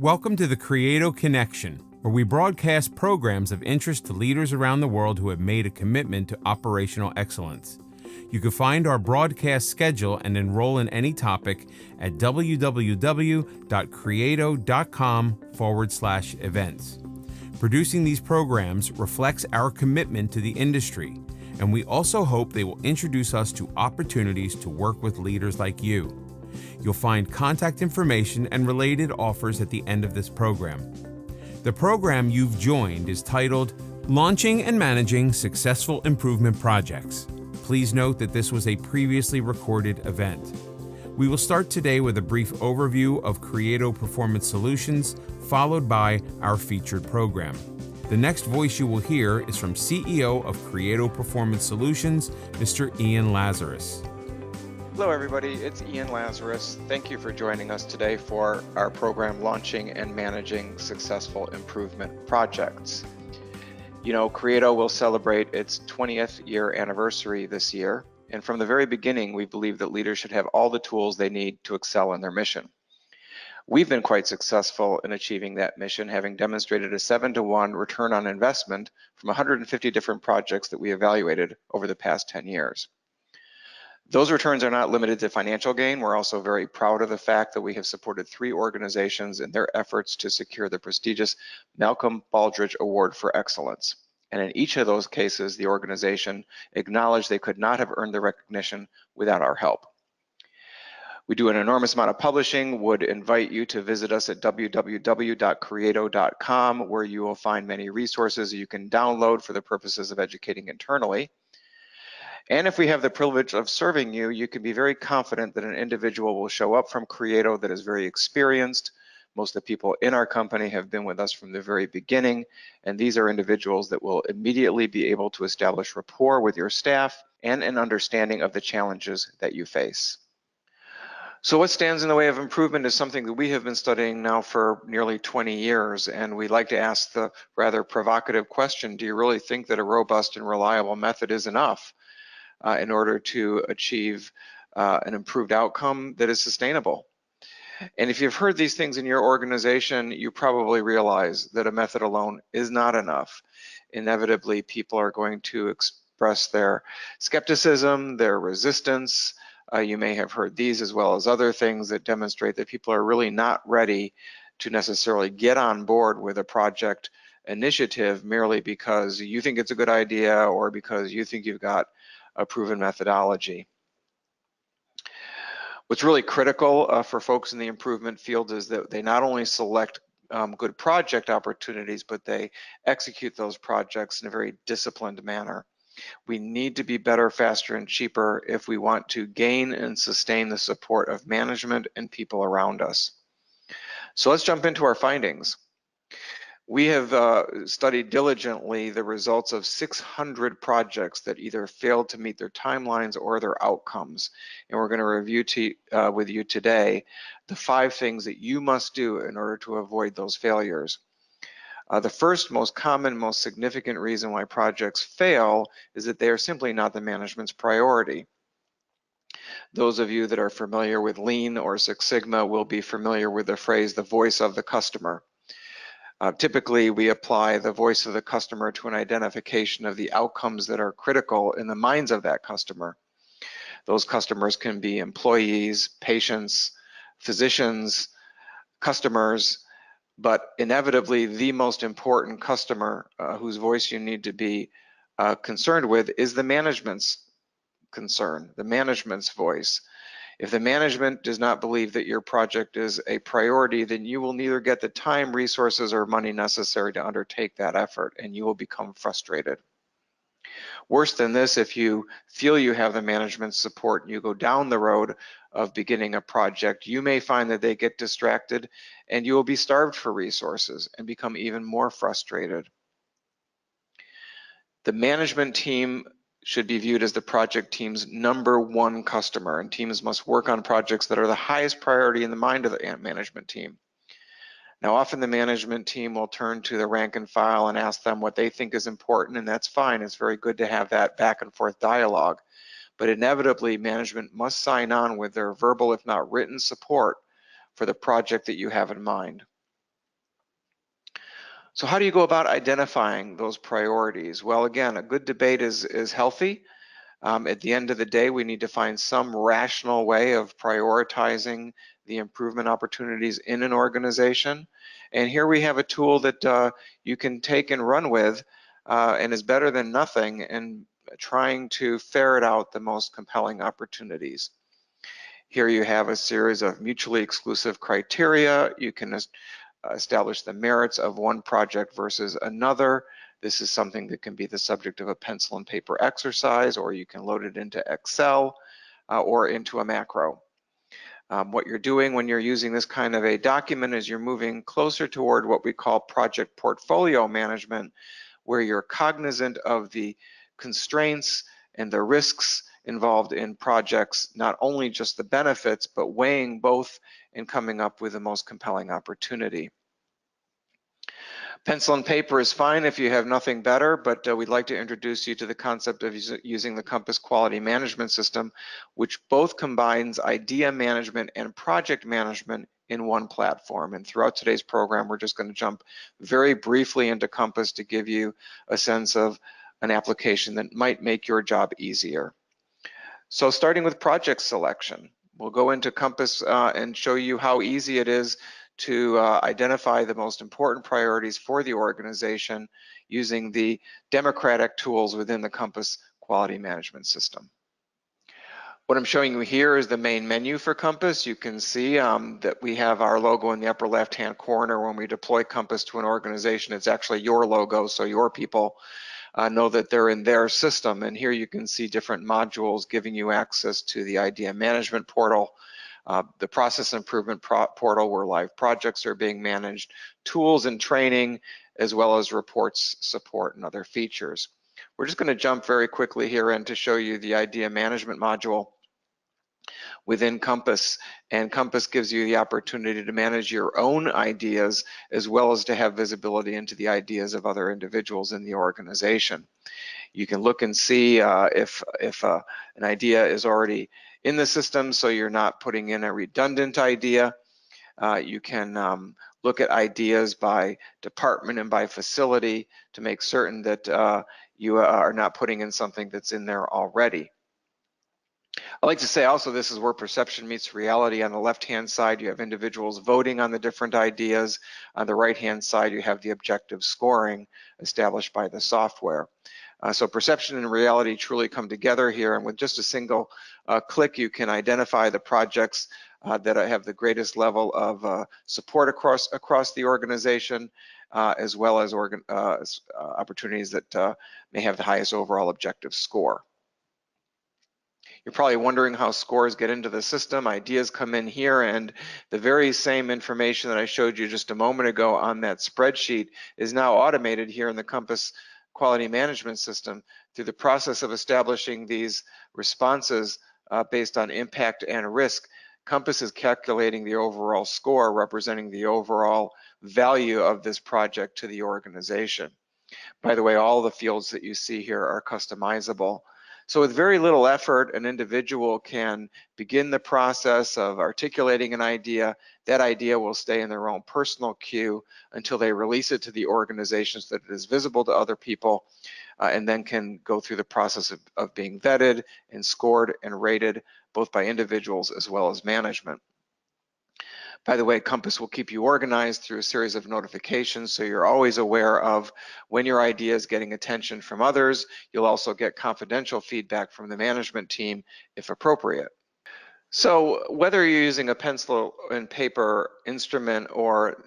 Welcome to the Creato Connection, where we broadcast programs of interest to leaders around the world who have made a commitment to operational excellence. You can find our broadcast schedule and enroll in any topic at www.creato.com/events. Producing these programs reflects our commitment to the industry, and we also hope they will introduce us to opportunities to work with leaders like you. You'll find contact information and related offers at the end of this program. The program you've joined is titled Launching and Managing Successful Improvement Projects. Please note that this was a previously recorded event. We will start today with a brief overview of Creato Performance Solutions, followed by our featured program. The next voice you will hear is from CEO of Creato Performance Solutions, Mr. Ian Lazarus. Hello everybody, it's Ian Lazarus. Thank you for joining us today for our program Launching and Managing Successful Improvement Projects. You know, Creato will celebrate its 20th year anniversary this year, and from the very beginning we believe that leaders should have all the tools they need to excel in their mission. We've been quite successful in achieving that mission, having demonstrated a 7-to-1 return on investment from 150 different projects that we evaluated over the past 10 years. Those returns are not limited to financial gain. We're also very proud of the fact that we have supported 3 organizations in their efforts to secure the prestigious Malcolm Baldrige Award for Excellence. And in each of those cases, the organization acknowledged they could not have earned the recognition without our help. We do an enormous amount of publishing, would invite you to visit us at www.creato.com, where you will find many resources you can download for the purposes of educating internally. And if we have the privilege of serving you, you can be very confident that an individual will show up from Creato that is very experienced. Most of the people in our company have been with us from the very beginning, and these are individuals that will immediately be able to establish rapport with your staff and an understanding of the challenges that you face. So what stands in the way of improvement is something that we have been studying now for nearly 20 years, and we like to ask the rather provocative question, do you really think that a robust and reliable method is enough in order to achieve an improved outcome that is sustainable? And if you've heard these things in your organization, you probably realize that a method alone is not enough. Inevitably, people are going to express their skepticism, their resistance. You may have heard these as well as other things that demonstrate that people are really not ready to necessarily get on board with a project initiative merely because you think it's a good idea or because you think you've got a proven methodology. What's really critical for folks in the improvement field is that they not only select good project opportunities, but they execute those projects in a very disciplined manner. We need to be better, faster, and cheaper if we want to gain and sustain the support of management and people around us. So let's jump into our findings. We have studied diligently the results of 600 projects that either failed to meet their timelines or their outcomes. And we're going to review with you today the 5 things that you must do in order to avoid those failures. The first, most common, most significant reason why projects fail is that they are simply not the management's priority. Those of you that are familiar with Lean or Six Sigma will be familiar with the phrase, the voice of the customer. Typically, we apply the voice of the customer to an identification of the outcomes that are critical in the minds of that customer. Those customers can be employees, patients, physicians, customers, but inevitably the most important customer whose voice you need to be concerned with is the management's concern, the management's voice. If the management does not believe that your project is a priority, then you will neither get the time, resources, or money necessary to undertake that effort, and you will become frustrated. Worse than this, if you feel you have the management support and you go down the road of beginning a project, you may find that they get distracted and you will be starved for resources and become even more frustrated. The management team should be viewed as the project team's #1 customer, and teams must work on projects that are the highest priority in the mind of the management team. Now, often the management team will turn to the rank and file and ask them what they think is important, and that's fine. It's very good to have that back and forth dialogue. But inevitably, management must sign on with their verbal, if not written, support for the project that you have in mind. So how do you go about identifying those priorities? Well, again, a good debate is healthy. At the end of the day, we need to find some rational way of prioritizing the improvement opportunities in an organization. And here we have a tool that you can take and run with and is better than nothing in trying to ferret out the most compelling opportunities. Here you have a series of mutually exclusive criteria. You can establish the merits of one project versus another. This is something that can be the subject of a pencil and paper exercise, or you can load it into Excel or into a macro. What you're doing when you're using this kind of a document is you're moving closer toward what we call project portfolio management, where you're cognizant of the constraints and the risks involved in projects, not only just the benefits, but weighing both and coming up with the most compelling opportunity. Pencil and paper is fine if you have nothing better, but we'd like to introduce you to the concept of using the Compass Quality Management System, which both combines idea management and project management in one platform. And throughout today's program, we're just going to jump very briefly into Compass to give you a sense of an application that might make your job easier. So starting with project selection, we'll go into Compass and show you how easy it is to identify the most important priorities for the organization using the democratic tools within the Compass Quality Management System. What I'm showing you here is the main menu for Compass. You can see that we have our logo in the upper left-hand corner. When we deploy Compass to an organization, it's actually your logo, so your people know that they're in their system. And here you can see different modules giving you access to the idea management portal, the process improvement portal where live projects are being managed, tools and training, as well as reports, support, and other features. We're just going to jump very quickly here in to show you the idea management module within Compass, and Compass gives you the opportunity to manage your own ideas as well as to have visibility into the ideas of other individuals in the organization. You can look and see if an idea is already in the system, so you're not putting in a redundant idea. You can look at ideas by department and by facility to make certain that you are not putting in something that's in there already. I like to say also this is where perception meets reality. On the left-hand side, you have individuals voting on the different ideas. On the right-hand side, you have the objective scoring established by the software. So perception and reality truly come together here, and with just a single click, you can identify the projects that have the greatest level of support across the organization, as well as opportunities that may have the highest overall objective score. You're probably wondering how scores get into the system. Ideas come in here, and the very same information that I showed you just a moment ago on that spreadsheet is now automated here in the Compass Quality Management System through the process of establishing these responses based on impact and risk. Compass is calculating the overall score, representing the overall value of this project to the organization. By the way, all the fields that you see here are customizable. So with very little effort, an individual can begin the process of articulating an idea. That idea will stay in their own personal queue until they release it to the organization so that it is visible to other people, and then can go through the process of being vetted and scored and rated both by individuals as well as management. By the way, Compass will keep you organized through a series of notifications, so you're always aware of when your idea is getting attention from others. You'll also get confidential feedback from the management team if appropriate. So whether you're using a pencil and paper instrument or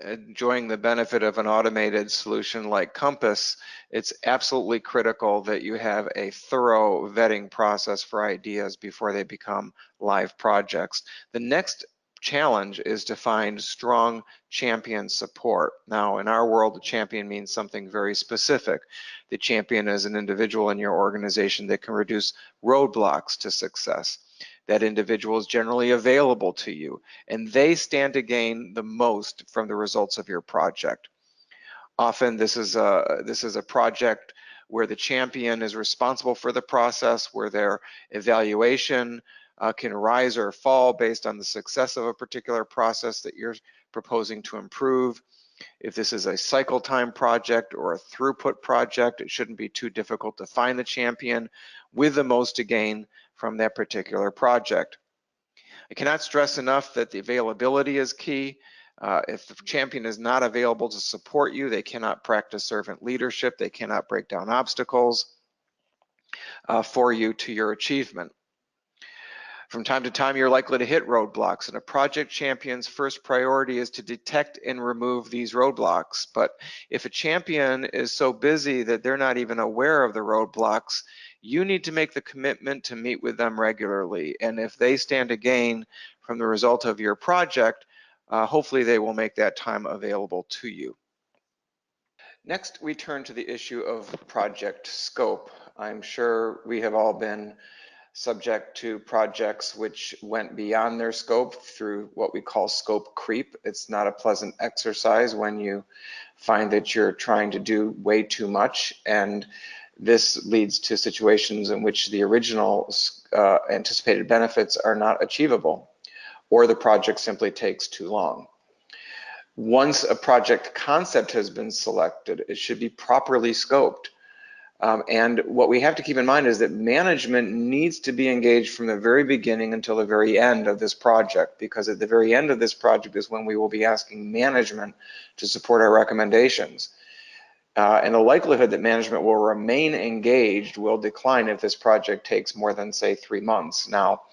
enjoying the benefit of an automated solution like Compass, it's absolutely critical that you have a thorough vetting process for ideas before they become live projects. The next challenge is to find strong champion support. Now, in our world, a champion means something very specific. The champion is an individual in your organization that can reduce roadblocks to success. That individual is generally available to you, and they stand to gain the most from the results of your project. Often this is a project where the champion is responsible for the process, where their evaluation can rise or fall based on the success of a particular process that you're proposing to improve. If this is a cycle time project or a throughput project, it shouldn't be too difficult to find the champion with the most to gain from that particular project. I cannot stress enough that the availability is key. If the champion is not available to support you, they cannot practice servant leadership, they cannot break down obstacles for you to your achievement. From time to time, you're likely to hit roadblocks, and a project champion's first priority is to detect and remove these roadblocks. But if a champion is so busy that they're not even aware of the roadblocks, you need to make the commitment to meet with them regularly. And if they stand to gain from the result of your project, hopefully they will make that time available to you. Next, we turn to the issue of project scope. I'm sure we have all been subject to projects which went beyond their scope through what we call scope creep. It's not a pleasant exercise when you find that you're trying to do way too much, and this leads to situations in which the original anticipated benefits are not achievable, or the project simply takes too long. Once a project concept has been selected, it should be properly scoped. And what we have to keep in mind is that management needs to be engaged from the very beginning until the very end of this project, because at the very end of this project is when we will be asking management to support our recommendations. And the likelihood that management will remain engaged will decline if this project takes more than, say, 3 months. Now,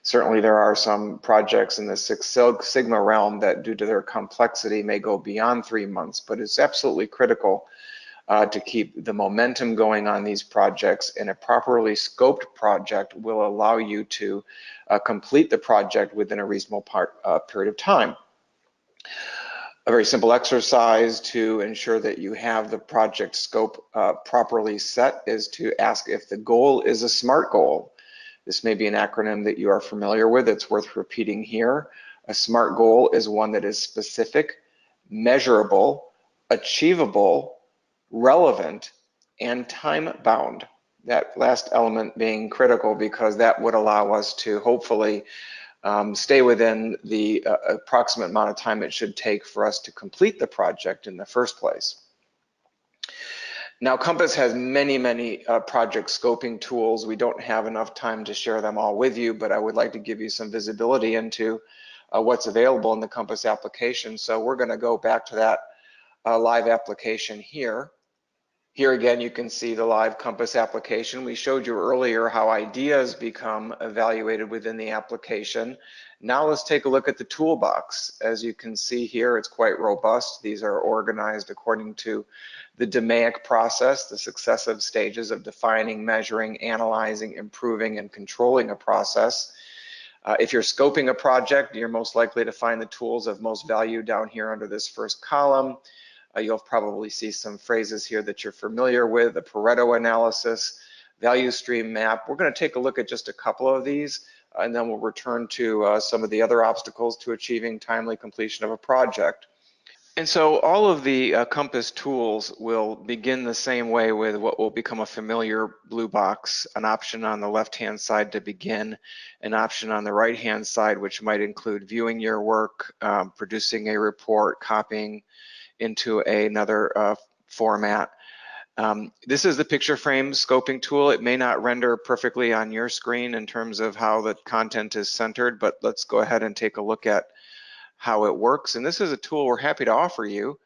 certainly there are some projects in the Six Sigma realm that, due to their complexity, may go beyond 3 months, but it's absolutely critical to keep the momentum going on these projects, and a properly scoped project will allow you to complete the project within a reasonable period of time. A very simple exercise to ensure that you have the project scope properly set is to ask if the goal is a SMART goal. This may be an acronym that you are familiar with. It's worth repeating here. A SMART goal is one that is specific, measurable, achievable, relevant, and time-bound. That last element being critical because that would allow us to hopefully stay within the approximate amount of time it should take for us to complete the project in the first place. Now, Compass has many project scoping tools. We don't have enough time to share them all with you, but I would like to give you some visibility into what's available in the Compass application. So we're going to go back to that live application here. Here again, you can see the live Compass application. We showed you earlier how ideas become evaluated within the application. Now let's take a look at the toolbox. As you can see here, it's quite robust. These are organized according to the DMAIC process, the successive stages of defining, measuring, analyzing, improving, and controlling a process. If you're scoping a project, you're most likely to find the tools of most value down here under this first column. You'll probably see some phrases here that you're familiar with: the Pareto analysis, value stream map. We're going to take a look at just a couple of these, and then we'll return to some of the other obstacles to achieving timely completion of a project. And so all of the Compass tools will begin the same way, with what will become a familiar blue box, an option on the left-hand side to begin, an option on the right-hand side, which might include viewing your work, producing a report, copying into another format. This is the picture frame scoping tool. It may not render perfectly on your screen in terms of how the content is centered, but let's go ahead and take a look at how it works. And this is a tool we're happy to offer you.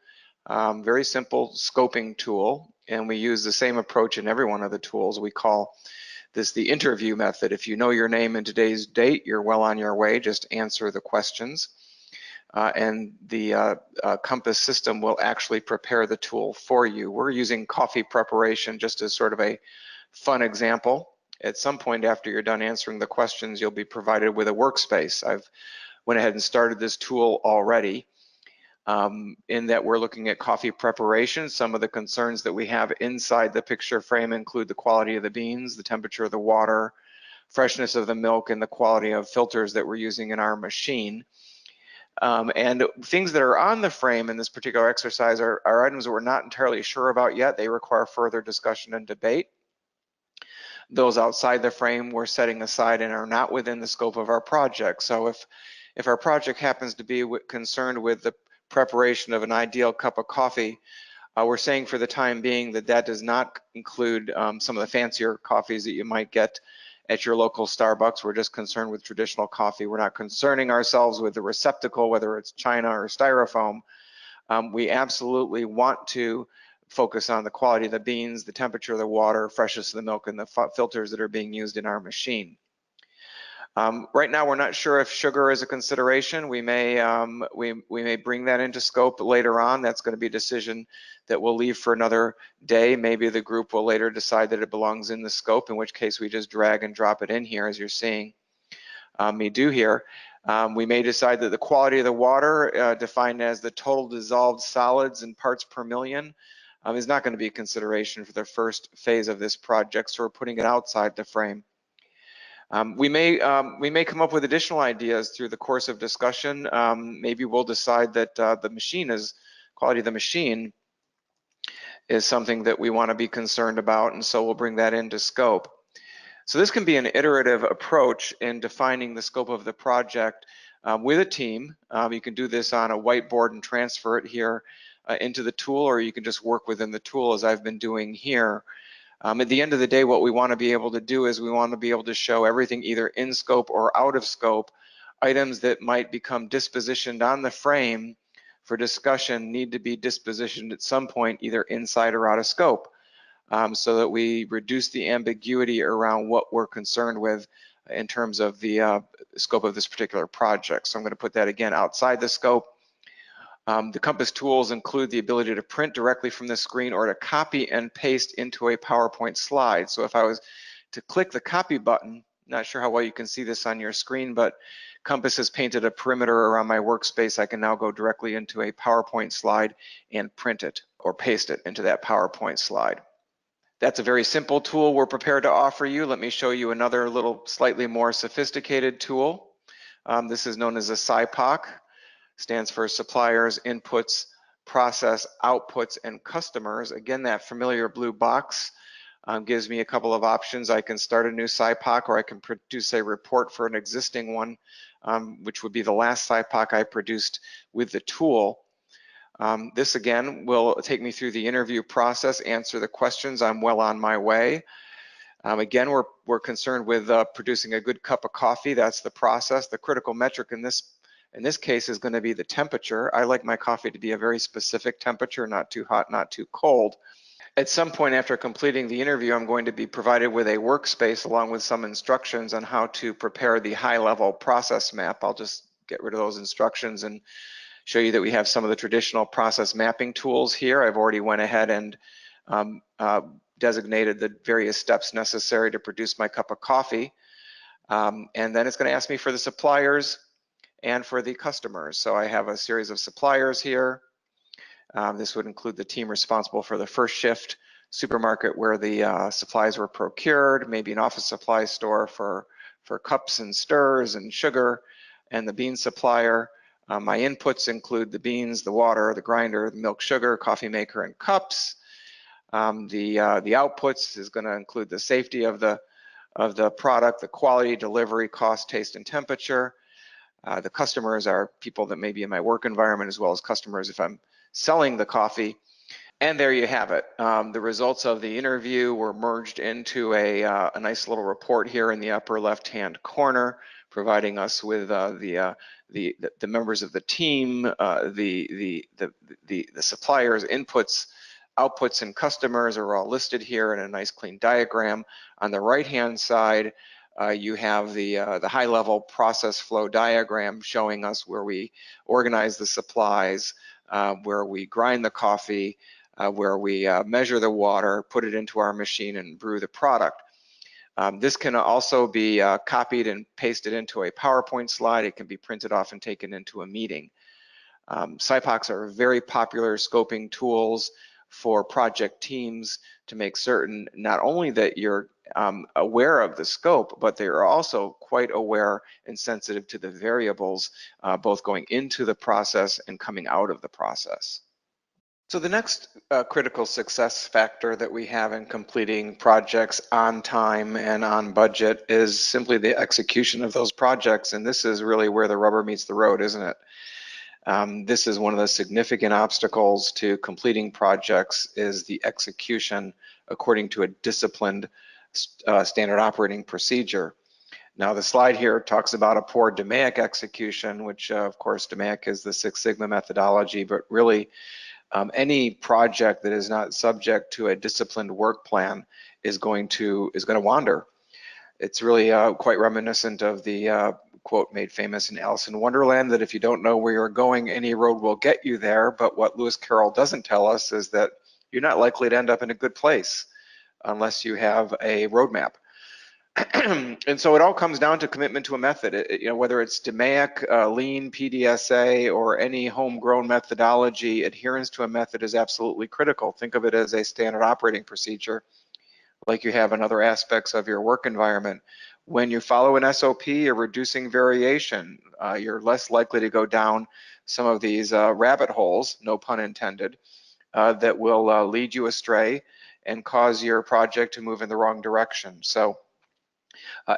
Very simple scoping tool, and we use the same approach in every one of the tools. We call this the interview method. If you know your name and today's date, you're well on your way. Just answer the questions. And the Compass system will actually prepare the tool for you. We're using coffee preparation just as sort of a fun example. At some point after you're done answering the questions, you'll be provided with a workspace. I've went ahead and started this tool already, in that we're looking at coffee preparation. Some of the concerns that we have inside the picture frame include the quality of the beans, the temperature of the water, freshness of the milk, and the quality of filters that we're using in our machine. And things that are on the frame in this particular exercise are items that we're not entirely sure about yet. They require further discussion and debate. Those outside the frame we're setting aside and are not within the scope of our project. So if our project happens to be concerned with the preparation of an ideal cup of coffee, we're saying for the time being that that does not include some of the fancier coffees that you might get at your local Starbucks. We're just concerned with traditional coffee. We're not concerning ourselves with the receptacle, whether it's china or styrofoam. We absolutely want to focus on the quality of the beans, the temperature of the water, freshness of the milk, and the filters that are being used in our machine. Right now, we're not sure if sugar is a consideration. We may bring that into scope later on. That's going to be a decision that we'll leave for another day. Maybe the group will later decide that it belongs in the scope, in which case we just drag and drop it in here, as you're seeing me do here. We may decide that the quality of the water, defined as the total dissolved solids in parts per million, is not going to be a consideration for the first phase of this project, so we're putting it outside the frame. We may come up with additional ideas through the course of discussion. Maybe we'll decide that the quality of the machine is something that we want to be concerned about, and so we'll bring that into scope. So this can be an iterative approach in defining the scope of the project with a team. You can do this on a whiteboard and transfer it here into the tool, or you can just work within the tool as I've been doing here. At the end of the day, what we want to be able to do is we want to be able to show everything either in scope or out of scope. Items that might become dispositioned on the frame for discussion need to be dispositioned at some point either inside or out of scope, so that we reduce the ambiguity around what we're concerned with in terms of the scope of this particular project. So I'm going to put that again outside the scope. The Compass tools include the ability to print directly from the screen or to copy and paste into a PowerPoint slide. So if I was to click the copy button, not sure how well you can see this on your screen, but Compass has painted a perimeter around my workspace. I can now go directly into a PowerPoint slide and print it or paste it into that PowerPoint slide. That's a very simple tool we're prepared to offer you. Let me show you another little slightly more sophisticated tool. This is known as a SIPOC. Stands for suppliers, inputs, process, outputs, and customers. Again, that familiar blue box gives me a couple of options. I can start a new SIPOC, or I can produce a report for an existing one, which would be the last SIPOC I produced with the tool. This again will take me through the interview process, answer the questions. I'm well on my way. Again, we're concerned with producing a good cup of coffee. That's the process. The critical metric in this case is going to be the temperature. I like my coffee to be a very specific temperature, not too hot, not too cold. At some point after completing the interview, I'm going to be provided with a workspace along with some instructions on how to prepare the high-level process map. I'll just get rid of those instructions and show you that we have some of the traditional process mapping tools here. I've already went ahead and designated the various steps necessary to produce my cup of coffee. And then it's going to ask me for the suppliers and for the customers. So I have a series of suppliers here. This would include the team responsible for the first shift, supermarket where the supplies were procured, maybe an office supply store for cups and stirs and sugar, and the bean supplier. My inputs include the beans, the water, the grinder, the milk, sugar, coffee maker, and cups. The outputs is going to include the safety of the product, the quality, delivery, cost, taste, and temperature. The customers are people that may be in my work environment, as well as customers if I'm selling the coffee. And there you have it. The results of the interview were merged into a nice little report here in the upper left-hand corner, providing us with the members of the team, the suppliers, inputs, outputs, and customers are all listed here in a nice clean diagram. On the right-hand side, you have the high-level process flow diagram showing us where we organize the supplies, where we grind the coffee, where we measure the water, put it into our machine, and brew the product. This can also be copied and pasted into a PowerPoint slide. It can be printed off and taken into a meeting. SIPOCs are very popular scoping tools for project teams to make certain not only that you're aware of the scope, but they are also quite aware and sensitive to the variables, both going into the process and coming out of the process. So the next critical success factor that we have in completing projects on time and on budget is simply the execution of those projects. And this is really where the rubber meets the road, isn't it? This is one of the significant obstacles to completing projects is the execution according to a disciplined standard operating procedure. Now the slide here talks about a poor DMAIC execution, which of course DMAIC is the Six Sigma methodology, but really any project that is not subject to a disciplined work plan is going to wander. It's really quite reminiscent of the quote made famous in Alice in Wonderland that if you don't know where you're going, any road will get you there. But what Lewis Carroll doesn't tell us is that you're not likely to end up in a good place unless you have a roadmap. And so it all comes down to commitment to a method. Whether it's DMAIC, Lean, PDSA, or any homegrown methodology, adherence to a method is absolutely critical. Think of it as a standard operating procedure, like you have in other aspects of your work environment. When you follow an SOP, you're reducing variation. You're less likely to go down some of these rabbit holes, no pun intended, that will lead you astray and cause your project to move in the wrong direction. So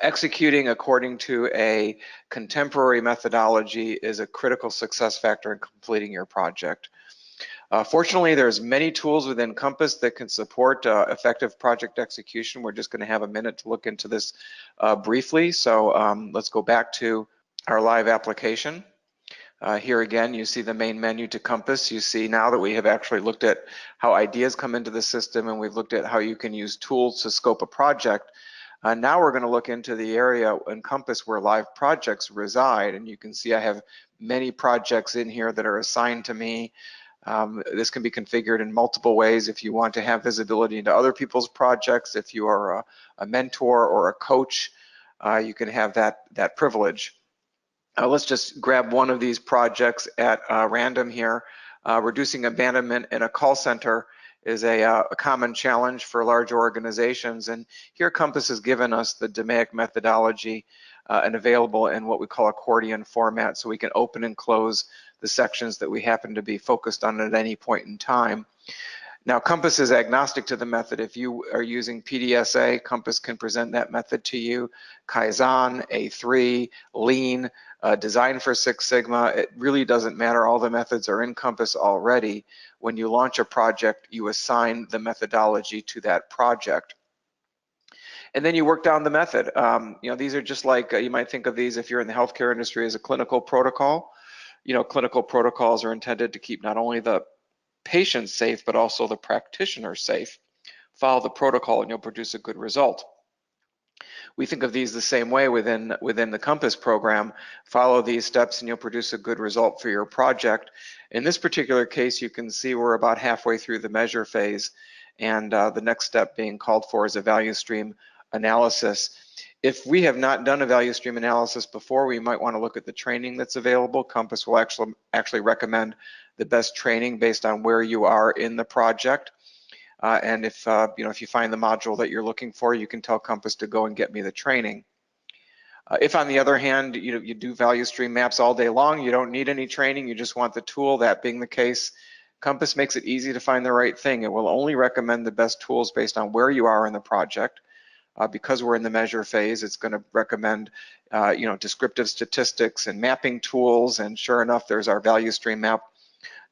executing according to a contemporary methodology is a critical success factor in completing your project. Fortunately, there's many tools within Compass that can support effective project execution. We're just going to have a minute to look into this briefly. So let's go back to our live application. Here again, you see the main menu to Compass. You see now that we have actually looked at how ideas come into the system and we've looked at how you can use tools to scope a project. Now we're going to look into the area in Compass where live projects reside. And you can see I have many projects in here that are assigned to me. This can be configured in multiple ways if you want to have visibility into other people's projects. If you are a mentor or a coach, you can have that privilege. Let's just grab one of these projects at random here. Reducing abandonment in a call center is a common challenge for large organizations. And here Compass has given us the DMAIC methodology and available in what we call accordion format, so we can open and close the sections that we happen to be focused on at any point in time. Now, Compass is agnostic to the method. If you are using PDSA, Compass can present that method to you. Kaizen, A3, Lean, Design for Six Sigma, it really doesn't matter. All the methods are in Compass already. When you launch a project, you assign the methodology to that project. And then you work down the method. These are just like, you might think of these if you're in the healthcare industry as a clinical protocol. Clinical protocols are intended to keep not only the patient safe, but also the practitioner safe. Follow the protocol and you'll produce a good result. We think of these the same way within the Compass program. Follow these steps and you'll produce a good result for your project. In this particular case, you can see we're about halfway through the measure phase, and the next step being called for is a value stream analysis. If we have not done a value stream analysis before, we might want to look at the training that's available. Compass will actually recommend the best training based on where you are in the project. And if you find the module that you're looking for, you can tell Compass to go and get me the training. If on the other hand, you do value stream maps all day long, you don't need any training, you just want the tool, that being the case, Compass makes it easy to find the right thing. It will only recommend the best tools based on where you are in the project. Because we're in the measure phase, it's going to recommend descriptive statistics and mapping tools, and sure enough, there's our value stream map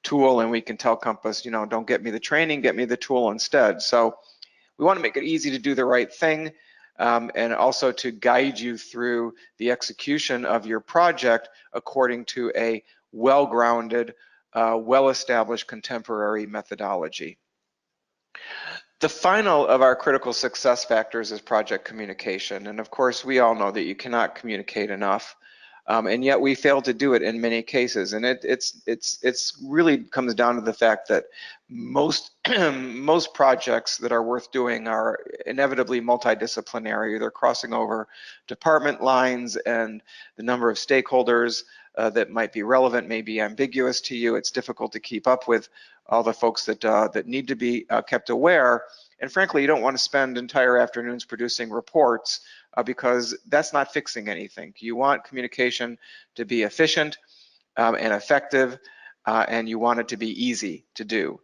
tool, and we can tell Compass, don't get me the training, get me the tool instead. So we want to make it easy to do the right thing, and also to guide you through the execution of your project according to a well-grounded, well-established contemporary methodology. The final of our critical success factors is project communication. And of course, we all know that you cannot communicate enough. And yet we fail to do it in many cases. And it's really comes down to the fact that most projects that are worth doing are inevitably multidisciplinary. They're crossing over department lines, and the number of stakeholders that might be relevant may be ambiguous to you. It's difficult to keep up with all the folks that need to be kept aware. And frankly, you don't want to spend entire afternoons producing reports because that's not fixing anything. You want communication to be efficient and effective, and you want it to be easy to do.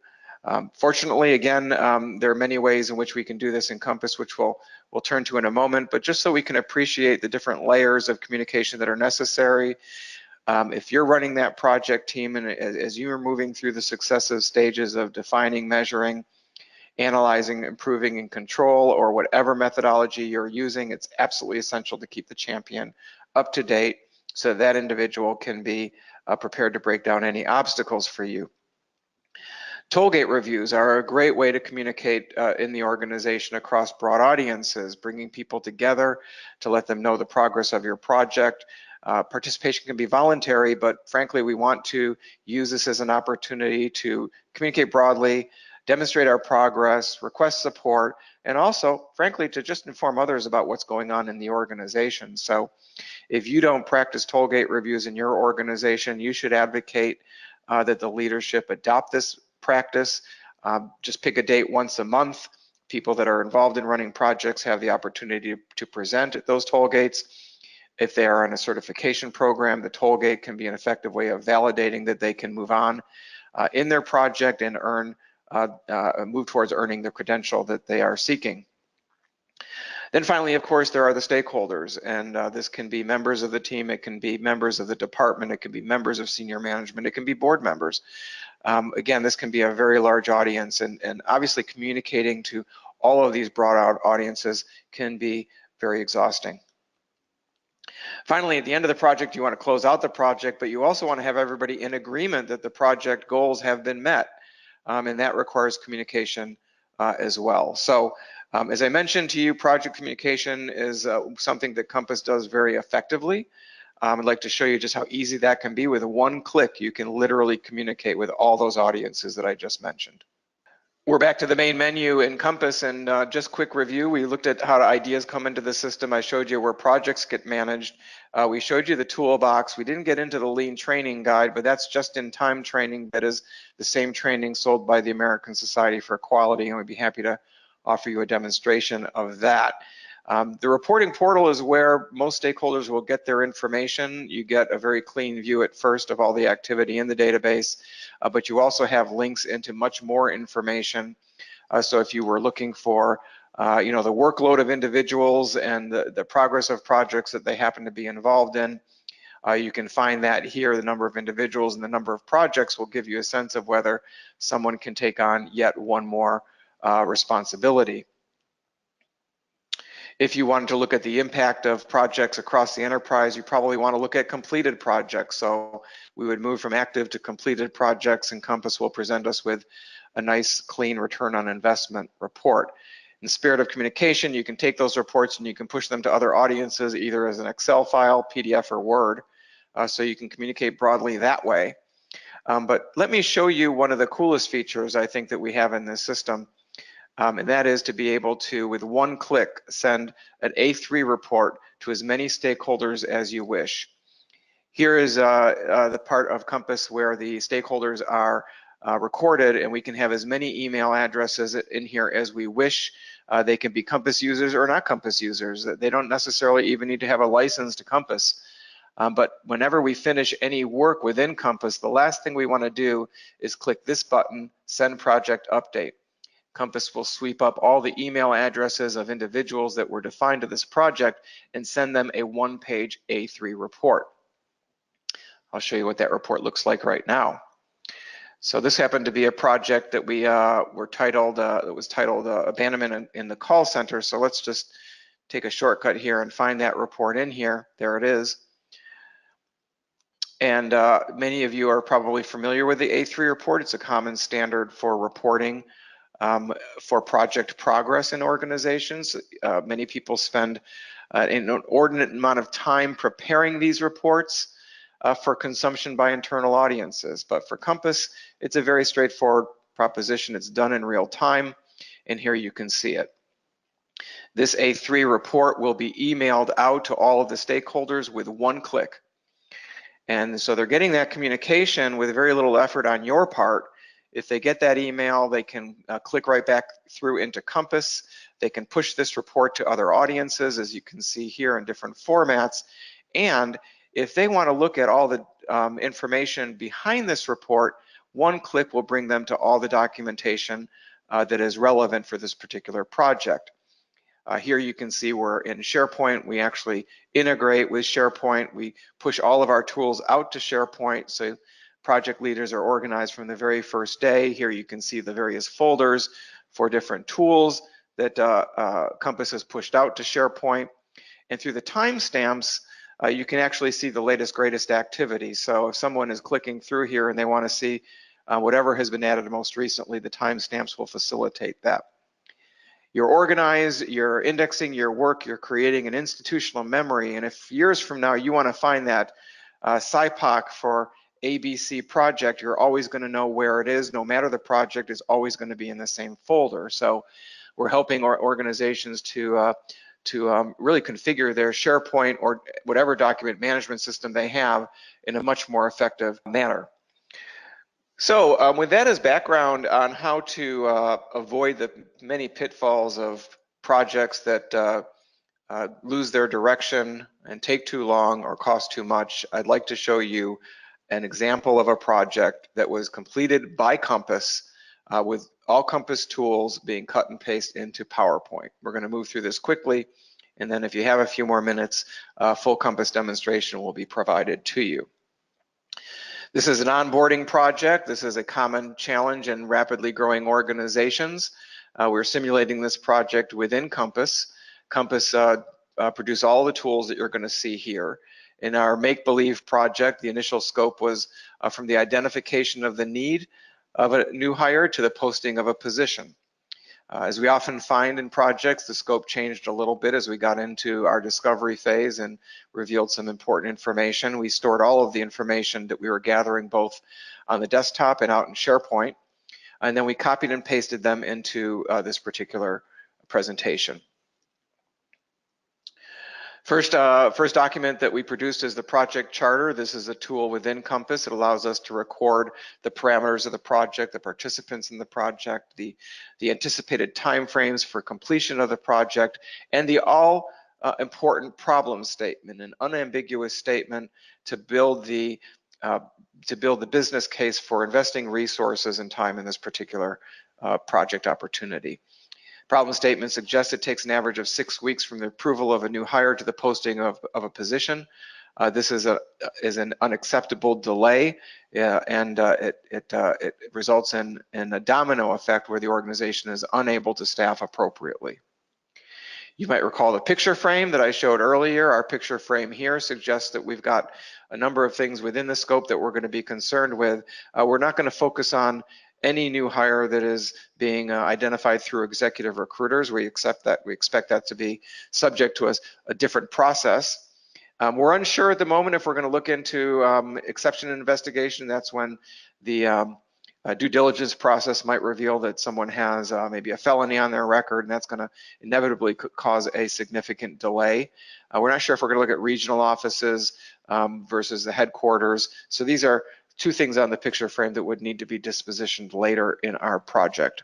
Fortunately, again, there are many ways in which we can do this in Compass, which we'll turn to in a moment, but just so we can appreciate the different layers of communication that are necessary. If you're running that project team and as you are moving through the successive stages of defining, measuring, analyzing, improving, and control, or whatever methodology you're using, it's absolutely essential to keep the champion up to date so that individual can be prepared to break down any obstacles for you. Tollgate reviews are a great way to communicate in the organization across broad audiences, bringing people together to let them know the progress of your project. Participation can be voluntary, but frankly, we want to use this as an opportunity to communicate broadly, demonstrate our progress, request support, and also, frankly, to just inform others about what's going on in the organization. So if you don't practice tollgate reviews in your organization, you should advocate that the leadership adopt this practice. Just pick a date once a month. People that are involved in running projects have the opportunity to present at those tollgates. If they are in a certification program, the tollgate can be an effective way of validating that they can move on in their project and move towards earning the credential that they are seeking. Then finally, of course, there are the stakeholders, and this can be members of the team, it can be members of the department, it can be members of senior management, it can be board members. Again, this can be a very large audience, and obviously communicating to all of these broad out audiences can be very exhausting. Finally, at the end of the project, you want to close out the project, but you also want to have everybody in agreement that the project goals have been met, and that requires communication as well. So as I mentioned to you, project communication is something that Compass does very effectively. I'd like to show you just how easy that can be. With one click, you can literally communicate with all those audiences that I just mentioned. We're back to the main menu in Compass, and just quick review. We looked at how ideas come into the system. I showed you where projects get managed. We showed you the toolbox. We didn't get into the lean training guide, but that's just-in-time training. That is the same training sold by the American Society for Quality, and we'd be happy to offer you a demonstration of that. The reporting portal is where most stakeholders will get their information. You get a very clean view at first of all the activity in the database, but you also have links into much more information. So if you were looking for the workload of individuals and the progress of projects that they happen to be involved in, you can find that here. The number of individuals and the number of projects will give you a sense of whether someone can take on yet one more responsibility. If you wanted to look at the impact of projects across the enterprise, you probably want to look at completed projects. So we would move from active to completed projects, and Compass will present us with a nice, clean return on investment report. In the spirit of communication, you can take those reports and you can push them to other audiences, either as an Excel file, PDF, or Word, so you can communicate broadly that way. But let me show you one of the coolest features I think that we have in this system. And that is to be able to, with one click, send an A3 report to as many stakeholders as you wish. Here is the part of Compass where the stakeholders are recorded, and we can have as many email addresses in here as we wish. They can be Compass users or not Compass users. They don't necessarily even need to have a license to Compass. But whenever we finish any work within Compass, the last thing we want to do is click this button, Send Project Update. Compass will sweep up all the email addresses of individuals that were defined to this project and send them a one-page A3 report. I'll show you what that report looks like right now. So this happened to be a project that we were titled, that was titled Abandonment in the Call Center. So let's just take a shortcut here and find that report in here. There it is. And many of you are probably familiar with the A3 report. It's a common standard for reporting for project progress in organizations. Many people spend an inordinate amount of time preparing these reports for consumption by internal audiences. But for Compass, it's a very straightforward proposition. It's done in real time, and here you can see it. This A3 report will be emailed out to all of the stakeholders with one click. And so they're getting that communication with very little effort on your part. If they get that email, they can click right back through into Compass. They can push this report to other audiences, as you can see here, in different formats. And if they want to look at all the information behind this report, one click will bring them to all the documentation that is relevant for this particular project. Here you can see we're in SharePoint. We actually integrate with SharePoint. We push all of our tools out to SharePoint, so project leaders are organized from the very first day. Here you can see the various folders for different tools that Compass has pushed out to SharePoint. And through the timestamps, you can actually see the latest, greatest activity. So if someone is clicking through here and they want to see whatever has been added most recently, the timestamps will facilitate that. You're organized, you're indexing your work, you're creating an institutional memory, and if years from now you want to find that SIPOC for ABC project, you're always going to know where it is. No matter the project, is always going to be in the same folder. So we're helping our organizations to really configure their SharePoint or whatever document management system they have in a much more effective manner. So with that as background on how to avoid the many pitfalls of projects that lose their direction and take too long or cost too much, I'd like to show you an example of a project that was completed by Compass with all Compass tools being cut and paste into PowerPoint. We're going to move through this quickly, and then if you have a few more minutes, full Compass demonstration will be provided to you. This is an onboarding project. This is a common challenge in rapidly growing organizations. We're simulating this project within Compass. Compass produced all the tools that you're going to see here. In our make-believe project, the initial scope was from the identification of the need of a new hire to the posting of a position. As we often find in projects, the scope changed a little bit as we got into our discovery phase and revealed some important information. We stored all of the information that we were gathering both on the desktop and out in SharePoint, and then we copied and pasted them into this particular presentation. First document that we produced is the project charter. This is a tool within Compass. It allows us to record the parameters of the project, the participants in the project, the anticipated timeframes for completion of the project, and the all important problem statement, an unambiguous statement to build the business case for investing resources and time in this particular project opportunity. Problem statement suggests it takes an average of 6 weeks from the approval of a new hire to the posting of a position. This is an unacceptable delay, and it results in a domino effect where the organization is unable to staff appropriately. You might recall the picture frame that I showed earlier. Our picture frame here suggests that we've got a number of things within the scope that we're going to be concerned with. We're not going to focus on any new hire that is being identified through executive recruiters. We expect that to be subject to a different process. We're unsure at the moment if we're going to look into exception investigation. That's when the due diligence process might reveal that someone has maybe a felony on their record, and that's going to inevitably cause a significant delay. We're not sure if we're going to look at regional offices versus the headquarters. So these are two things on the picture frame that would need to be dispositioned later in our project.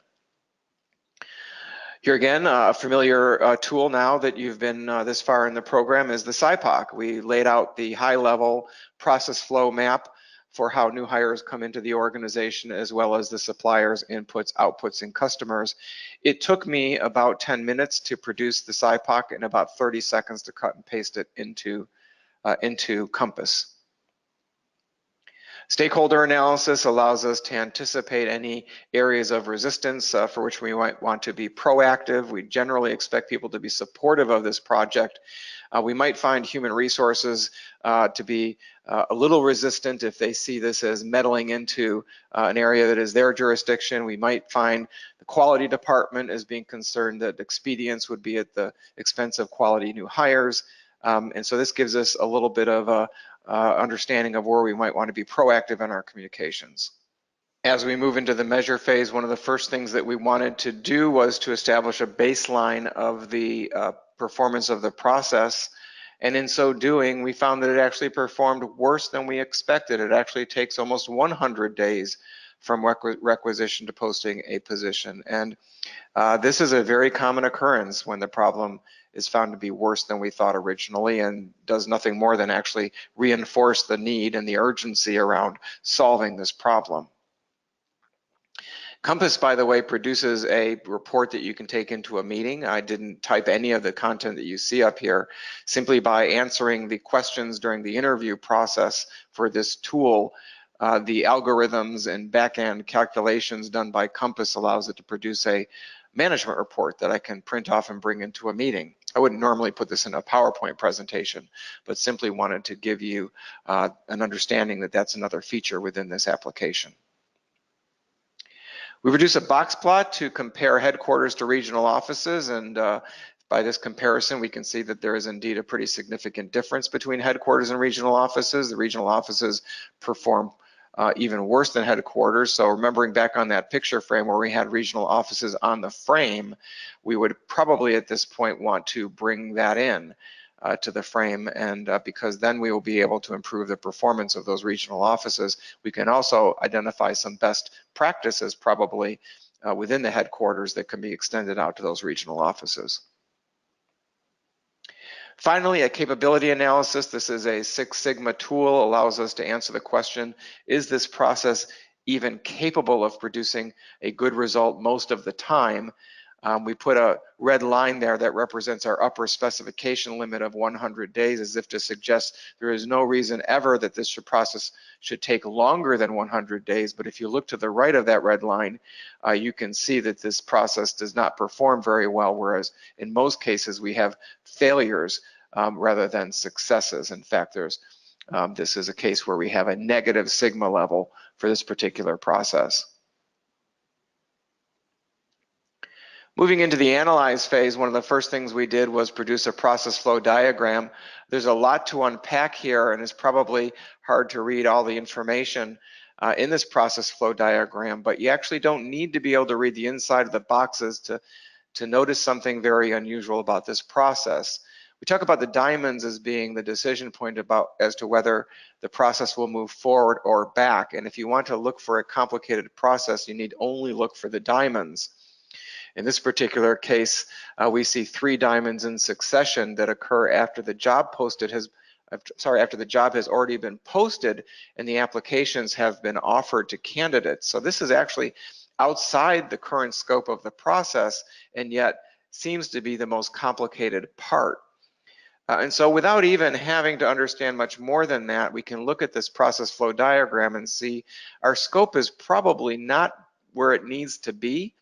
Here again, a familiar tool now that you've been this far in the program is the SIPOC. We laid out the high-level process flow map for how new hires come into the organization, as well as the suppliers, inputs, outputs, and customers. It took me about 10 minutes to produce the SIPOC and about 30 seconds to cut and paste it into Compass. Stakeholder analysis allows us to anticipate any areas of resistance for which we might want to be proactive. We generally expect people to be supportive of this project. We might find human resources to be a little resistant if they see this as meddling into an area that is their jurisdiction. We might find the quality department as being concerned that expedience would be at the expense of quality new hires. And so this gives us a little bit of a understanding of where we might want to be proactive in our communications. As we move into the measure phase, one of the first things that we wanted to do was to establish a baseline of the performance of the process. And in so doing, we found that it actually performed worse than we expected. It actually takes almost 100 days from requisition to posting a position. And this is a very common occurrence when the problem is found to be worse than we thought originally, and does nothing more than actually reinforce the need and the urgency around solving this problem. Compass, by the way, produces a report that you can take into a meeting. I didn't type any of the content that you see up here. Simply by answering the questions during the interview process for this tool, the algorithms and back-end calculations done by Compass allows it to produce a management report that I can print off and bring into a meeting. I wouldn't normally put this in a PowerPoint presentation, but simply wanted to give you an understanding that that's another feature within this application. We produce a box plot to compare headquarters to regional offices, and by this comparison, we can see that there is indeed a pretty significant difference between headquarters and regional offices. The regional offices perform even worse than headquarters. So remembering back on that picture frame where we had regional offices on the frame, we would probably at this point want to bring that in to the frame, and because then we will be able to improve the performance of those regional offices. We can also identify some best practices probably within the headquarters that can be extended out to those regional offices. Finally, a capability analysis. This is a Six Sigma tool, allows us to answer the question, is this process even capable of producing a good result most of the time? We put a red line there that represents our upper specification limit of 100 days, as if to suggest there is no reason ever that this process should take longer than 100 days. But if you look to the right of that red line, you can see that this process does not perform very well, whereas in most cases we have failures rather than successes. In fact, this is a case where we have a negative sigma level for this particular process. Moving into the analyze phase, one of the first things we did was produce a process flow diagram. There's a lot to unpack here, and it's probably hard to read all the information in this process flow diagram, but you actually don't need to be able to read the inside of the boxes to notice something very unusual about this process. We talk about the diamonds as being the decision point as to whether the process will move forward or back. And if you want to look for a complicated process, you need only look for the diamonds. In this particular case, we see 3 diamonds in succession that occur after the job after the job has already been posted and the applications have been offered to candidates. So this is actually outside the current scope of the process, and yet seems to be the most complicated part. And so without even having to understand much more than that, we can look at this process flow diagram and see our scope is probably not where it needs to be.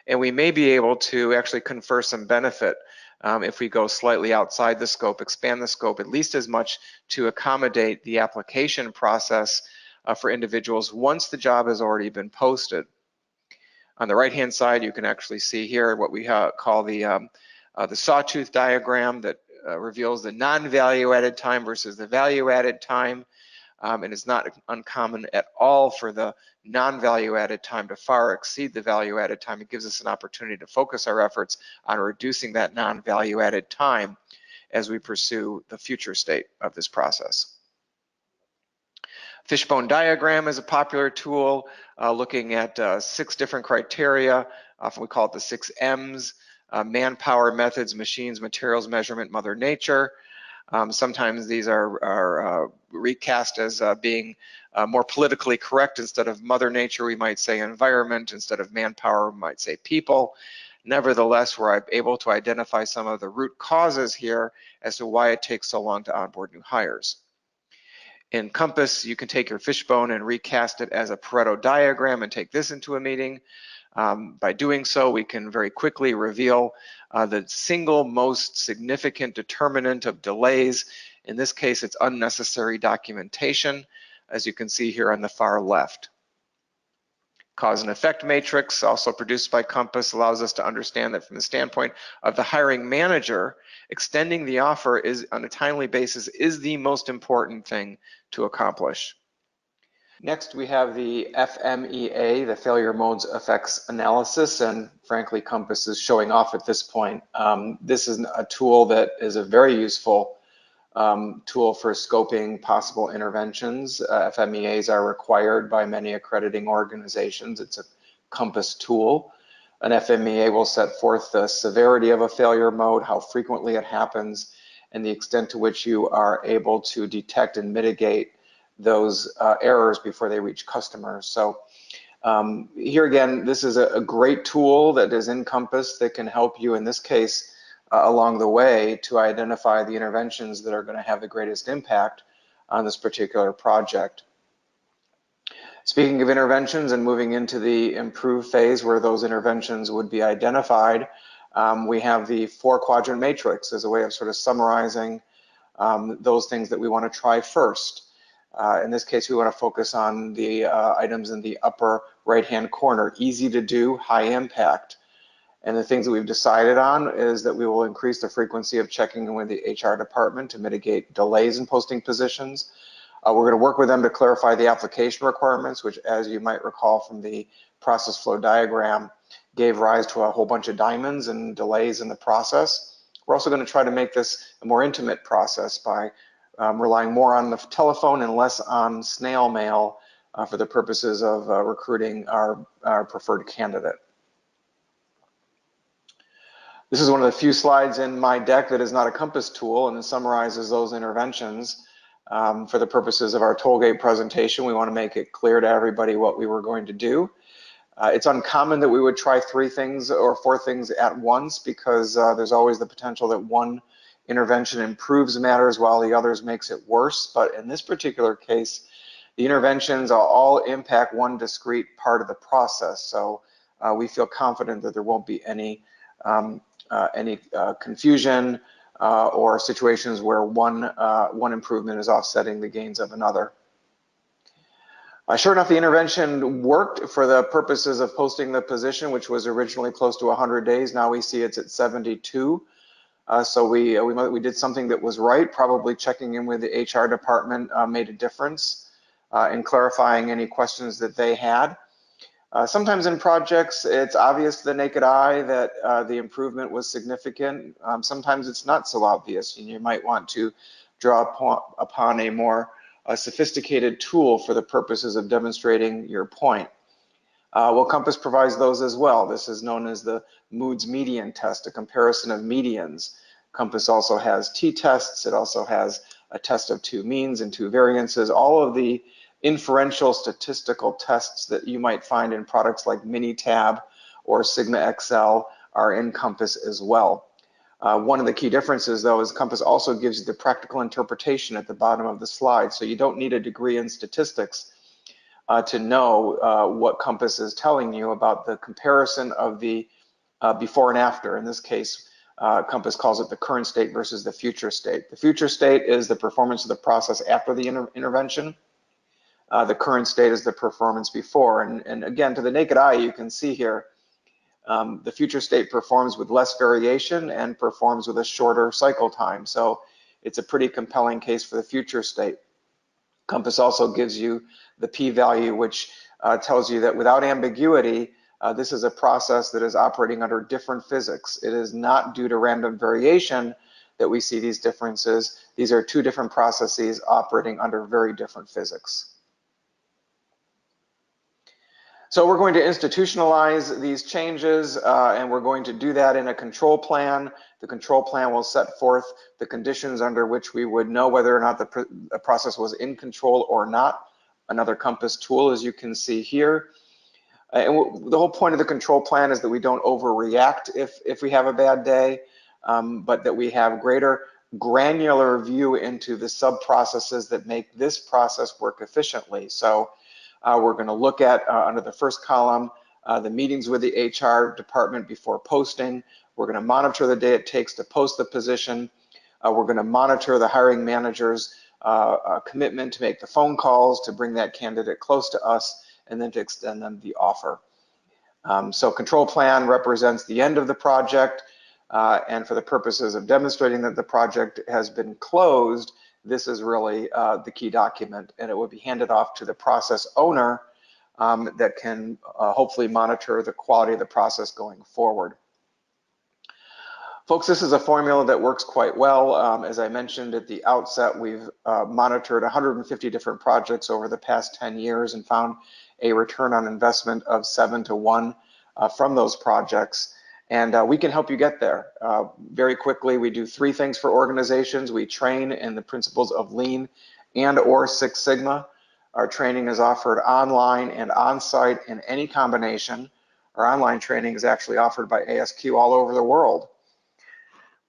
And we may be able to actually confer some benefit if we go slightly outside the scope, expand the scope at least as much to accommodate the application process for individuals once the job has already been posted. On the right-hand side, you can actually see here what we call the sawtooth diagram that reveals the non-value added time versus the value added time. And it's not uncommon at all for the non-value added time to far exceed the value added time. It gives us an opportunity to focus our efforts on reducing that non-value added time as we pursue the future state of this process. Fishbone diagram is a popular tool looking at 6 different criteria. Often we call it the 6 M's, manpower, methods, machines, materials, measurement, Mother Nature. Sometimes these are recast as being more politically correct. Instead of Mother Nature, we might say environment. Instead of manpower, we might say people. Nevertheless, we're able to identify some of the root causes here as to why it takes so long to onboard new hires. In Compass, you can take your fishbone and recast it as a Pareto diagram and take this into a meeting. By doing so, we can very quickly reveal the single most significant determinant of delays. In this case, it's unnecessary documentation, as you can see here on the far left. Cause and effect matrix, also produced by Compass, allows us to understand that from the standpoint of the hiring manager, extending the offer is on a timely basis is the most important thing to accomplish. Next, we have the FMEA, the Failure Modes Effects Analysis, and frankly, Compass is showing off at this point. This is a tool that is a very useful tool for scoping possible interventions. FMEAs are required by many accrediting organizations. It's a Compass tool. An FMEA will set forth the severity of a failure mode, how frequently it happens, and the extent to which you are able to detect and mitigate those errors before they reach customers. So Here again, this is a great tool that is in Compass that can help you in this case along the way to identify the interventions that are going to have the greatest impact on this particular project. Speaking of interventions and moving into the improve phase where those interventions would be identified, we have the 4-quadrant matrix as a way of sort of summarizing those things that we want to try first. In this case, we want to focus on the items in the upper right-hand corner, easy to do, high impact. And the things that we've decided on is that we will increase the frequency of checking in with the HR department to mitigate delays in posting positions. We're going to work with them to clarify the application requirements, which, as you might recall from the process flow diagram, gave rise to a whole bunch of diamonds and delays in the process. We're also going to try to make this a more intimate process by relying more on the telephone and less on snail mail for the purposes of recruiting our preferred candidate. This is one of the few slides in my deck that is not a Compass tool, and it summarizes those interventions. For the purposes of our tollgate presentation, we want to make it clear to everybody what we were going to do. It's uncommon that we would try 3 things or 4 things at once because there's always the potential that one intervention improves matters while the others makes it worse. But in this particular case, the interventions all impact one discrete part of the process. So we feel confident that there won't be any confusion or situations where one improvement is offsetting the gains of another. Sure enough, the intervention worked for the purposes of posting the position, which was originally close to 100 days. Now we see it's at 72. So we did something that was right. Probably checking in with the HR department made a difference in clarifying any questions that they had. Sometimes in projects, it's obvious to the naked eye that the improvement was significant. Sometimes it's not so obvious, and you might want to draw upon a more sophisticated tool for the purposes of demonstrating your point. Well, Compass provides those as well. This is known as the Moods median test, a comparison of medians. Compass also has t-tests. It also has a test of 2 means and 2 variances. All of the inferential statistical tests that you might find in products like Minitab or Sigma Excel are in Compass as well. One of the key differences, though, is Compass also gives you the practical interpretation at the bottom of the slide. So you don't need a degree in statistics to know what Compass is telling you about the comparison of the before and after. In this case, Compass calls it the current state versus the future state. The future state is the performance of the process after the intervention. The current state is the performance before. And again, to the naked eye, you can see here, the future state performs with less variation and performs with a shorter cycle time. So it's a pretty compelling case for the future state. Compass also gives you the p-value, which tells you that without ambiguity, this is a process that is operating under different physics. It is not due to random variation that we see these differences. These are 2 different processes operating under very different physics. So we're going to institutionalize these changes, and we're going to do that in a control plan. The control plan will set forth the conditions under which we would know whether or not the process was in control or not. Another Compass tool, as you can see here. And the whole point of the control plan is that we don't overreact if we have a bad day, but that we have greater granular view into the sub-processes that make this process work efficiently. So we're going to look at, under the first column, the meetings with the HR department before posting. We're going to monitor the day it takes to post the position. We're going to monitor the hiring manager's commitment to make the phone calls, to bring that candidate close to us, and then to extend them the offer. So control plan represents the end of the project, and for the purposes of demonstrating that the project has been closed, this is really the key document, and it will be handed off to the process owner that can hopefully monitor the quality of the process going forward. Folks, this is a formula that works quite well. As I mentioned at the outset, we've monitored 150 different projects over the past 10 years and found a return on investment of 7 to 1 from those projects. And we can help you get there. Very quickly, we do 3 things for organizations. We train in the principles of Lean and or Six Sigma. Our training is offered online and on-site in any combination. Our online training is actually offered by ASQ all over the world.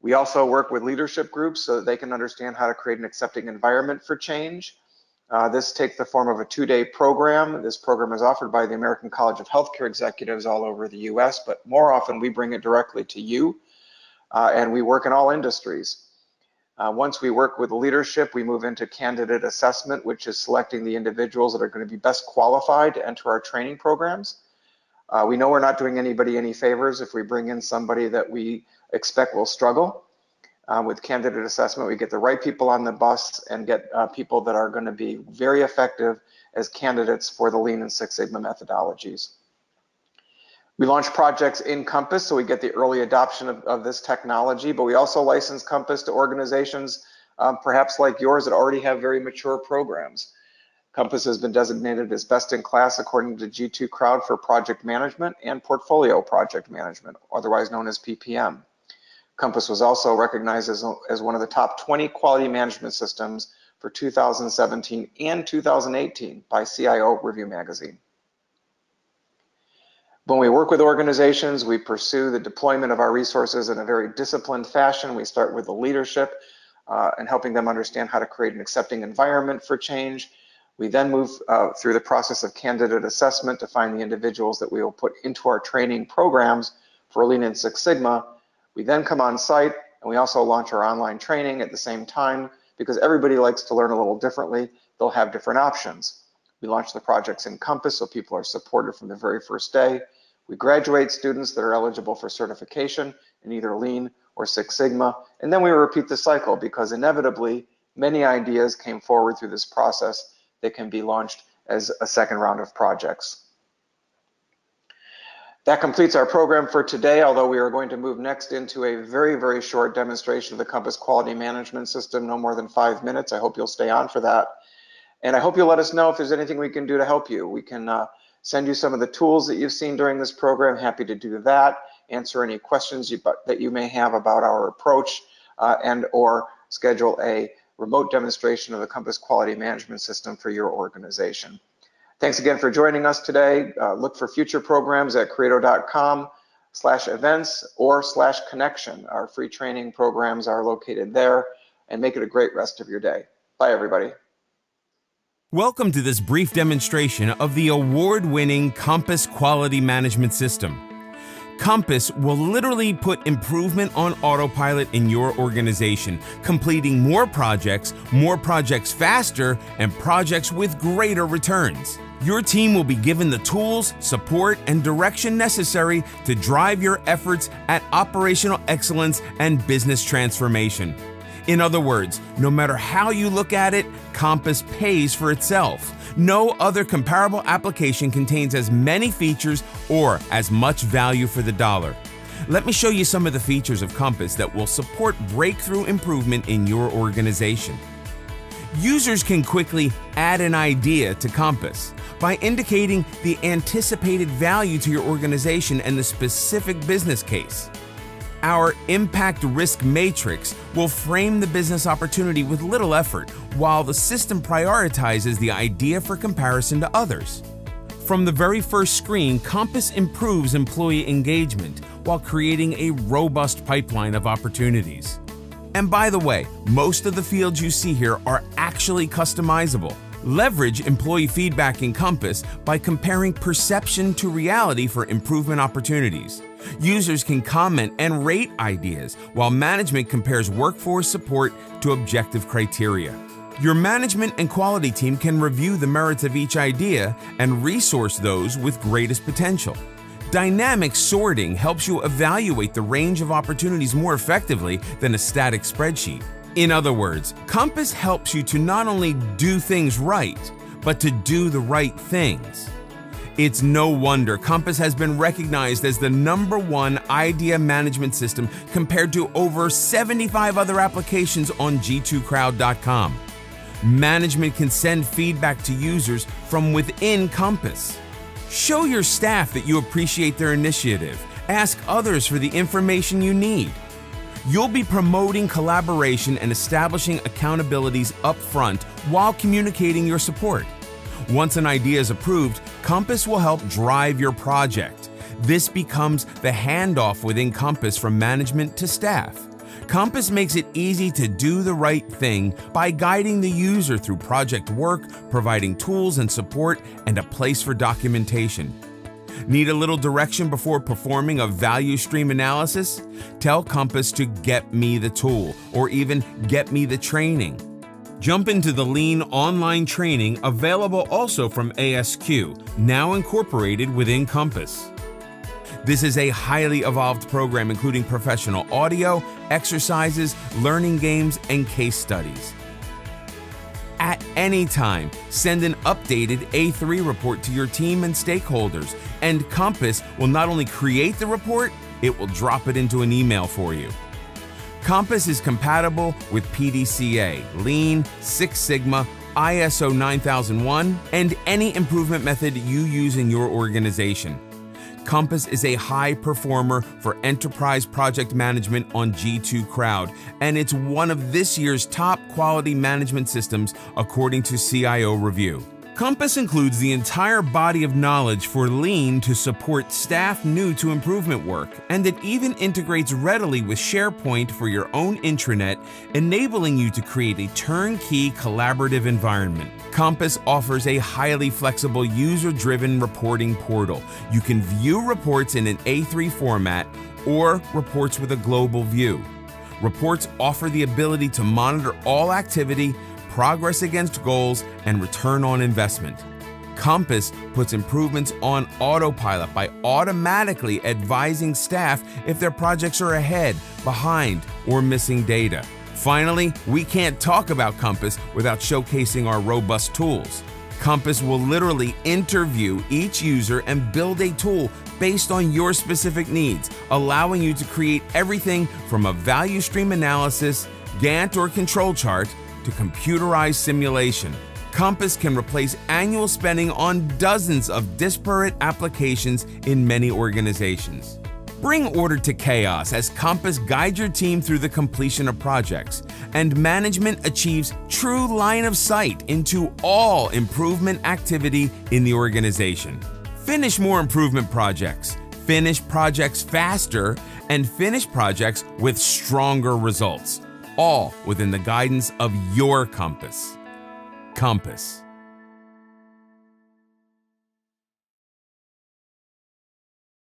We also work with leadership groups so that they can understand how to create an accepting environment for change. This takes the form of a 2-day program. This program is offered by the American College of Healthcare Executives all over the US, but more often we bring it directly to you, and we work in all industries. Once we work with leadership, we move into candidate assessment, which is selecting the individuals that are going to be best qualified to enter our training programs. We know we're not doing anybody any favors if we bring in somebody that we expect will struggle. With candidate assessment, we get the right people on the bus and get people that are going to be very effective as candidates for the Lean and Six Sigma methodologies. We launch projects in Compass, so we get the early adoption of this technology, but we also license Compass to organizations perhaps like yours that already have very mature programs. Compass has been designated as best in class according to G2 Crowd for project management and portfolio project management, otherwise known as PPM. Compass was also recognized as one of the top 20 quality management systems for 2017 and 2018 by CIO Review Magazine. When we work with organizations, we pursue the deployment of our resources in a very disciplined fashion. We start with the leadership and helping them understand how to create an accepting environment for change. We then move through the process of candidate assessment to find the individuals that we will put into our training programs for Lean and Six Sigma. We then come on site and we also launch our online training at the same time because everybody likes to learn a little differently. They'll have different options. We launch the projects in Compass so people are supported from the very first day. We graduate students that are eligible for certification in either Lean or Six Sigma, and then we repeat the cycle because inevitably many ideas came forward through this process that can be launched as a second round of projects. That completes our program for today, although we are going to move next into a very, very short demonstration of the Compass Quality Management System, no more than 5 minutes. I hope you'll stay on for that. And I hope you'll let us know if there's anything we can do to help you. We can send you some of the tools that you've seen during this program. Happy to do that. Answer any questions that you may have about our approach and or schedule a remote demonstration of the Compass Quality Management System for your organization. Thanks again for joining us today. Look for future programs at credo.com/events or /connection. Our free training programs are located there, and make it a great rest of your day. Bye, everybody. Welcome to this brief demonstration of the award-winning Compass Quality Management System. Compass will literally put improvement on autopilot in your organization, completing more projects faster, and projects with greater returns. Your team will be given the tools, support, and direction necessary to drive your efforts at operational excellence and business transformation. In other words, no matter how you look at it, Compass pays for itself. No other comparable application contains as many features or as much value for the dollar. Let me show you some of the features of Compass that will support breakthrough improvement in your organization. Users can quickly add an idea to Compass by indicating the anticipated value to your organization and the specific business case. Our impact risk matrix will frame the business opportunity with little effort, while the system prioritizes the idea for comparison to others. From the very first screen, Compass improves employee engagement while creating a robust pipeline of opportunities. And by the way, most of the fields you see here are actually customizable. Leverage employee feedback in Compass by comparing perception to reality for improvement opportunities. Users can comment and rate ideas, while management compares workforce support to objective criteria. Your management and quality team can review the merits of each idea and resource those with greatest potential. Dynamic sorting helps you evaluate the range of opportunities more effectively than a static spreadsheet. In other words, Compass helps you to not only do things right, but to do the right things. It's no wonder Compass has been recognized as the #1 idea management system compared to over 75 other applications on G2Crowd.com. Management can send feedback to users from within Compass. Show your staff that you appreciate their initiative. Ask others for the information you need. You'll be promoting collaboration and establishing accountabilities up front while communicating your support. Once an idea is approved, Compass will help drive your project. This becomes the handoff within Compass from management to staff. Compass makes it easy to do the right thing by guiding the user through project work, providing tools and support, and a place for documentation. Need a little direction before performing a value stream analysis? Tell Compass to get me the tool, or even get me the training. Jump into the Lean online training available also from ASQ, now incorporated within Compass. This is a highly evolved program including professional audio, exercises, learning games, and case studies. At any time, send an updated A3 report to your team and stakeholders, and Compass will not only create the report, it will drop it into an email for you. Compass is compatible with PDCA, Lean, Six Sigma, ISO 9001, and any improvement method you use in your organization. Compass is a high performer for enterprise project management on G2 Crowd, and it's one of this year's top quality management systems according to CIO Review. Compass includes the entire body of knowledge for Lean to support staff new to improvement work, and it even integrates readily with SharePoint for your own intranet, enabling you to create a turnkey collaborative environment. Compass offers a highly flexible user-driven reporting portal. You can view reports in an A3 format or reports with a global view. Reports offer the ability to monitor all activity, progress against goals, and return on investment. Compass puts improvements on autopilot by automatically advising staff if their projects are ahead, behind, or missing data. Finally, we can't talk about Compass without showcasing our robust tools. Compass will literally interview each user and build a tool based on your specific needs, allowing you to create everything from a value stream analysis, Gantt or control chart, to computerized simulation. Compass can replace annual spending on dozens of disparate applications in many organizations. Bring order to chaos as Compass guides your team through the completion of projects, and management achieves true line of sight into all improvement activity in the organization. Finish more improvement projects, finish projects faster, and finish projects with stronger results. All within the guidance of your Compass. Compass.